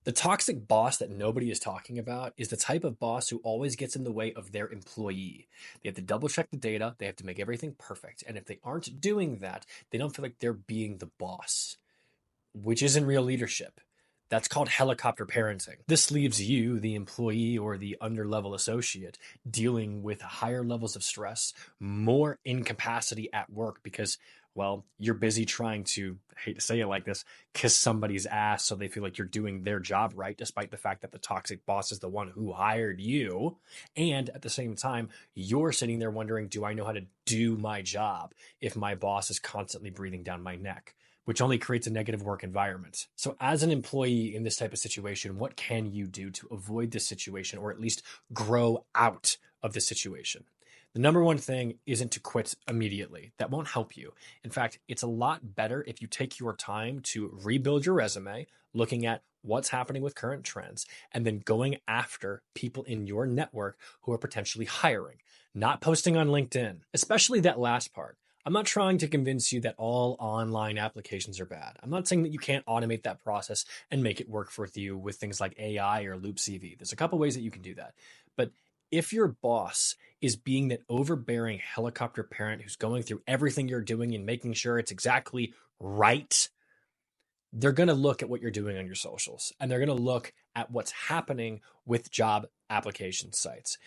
The toxic boss that nobody is talking about is the type of boss who always gets in the way of their employee. They have to double check the data, they have to make everything perfect. And if they aren't doing that, they don't feel like they're being the boss, which isn't real leadership. That's called helicopter parenting. This leaves you, the employee or the underlevel associate, dealing with higher levels of stress, more incapacity at work because, well, you're busy trying to, I hate to say it like this, kiss somebody's ass so they feel like you're doing their job right, despite the fact that the toxic boss is the one who hired you. And at the same time, you're sitting there wondering, do I know how to do my job if my boss is constantly breathing down my neck? Which only creates a negative work environment. So, as an employee in this type of situation, what can you do to avoid this situation or at least grow out of the situation? The number one thing isn't to quit immediately. That won't help you. In fact, it's a lot better if you take your time to rebuild your resume, looking at what's happening with current trends, and then going after people in your network who are potentially hiring, not posting on LinkedIn, especially that last part. I'm not trying to convince you that all online applications are bad. I'm not saying that you can't automate that process and make it work for you with things like AI or Loop CV. There's a couple ways that you can do that. But if your boss is being that overbearing helicopter parent who's going through everything you're doing and making sure it's exactly right, they're going to look at what you're doing on your socials and they're going to look at what's happening with job application sites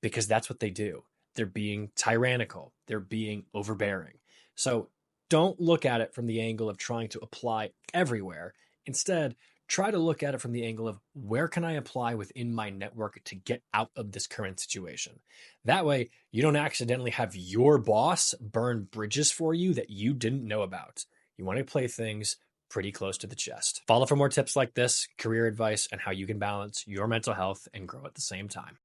because that's what they do. They're being tyrannical, they're being overbearing. So don't look at it from the angle of trying to apply everywhere. Instead, try to look at it from the angle of where can I apply within my network to get out of this current situation. That way, you don't accidentally have your boss burn bridges for you that you didn't know about. You want to play things pretty close to the chest. Follow for more tips like this, career advice, and how you can balance your mental health and grow at the same time.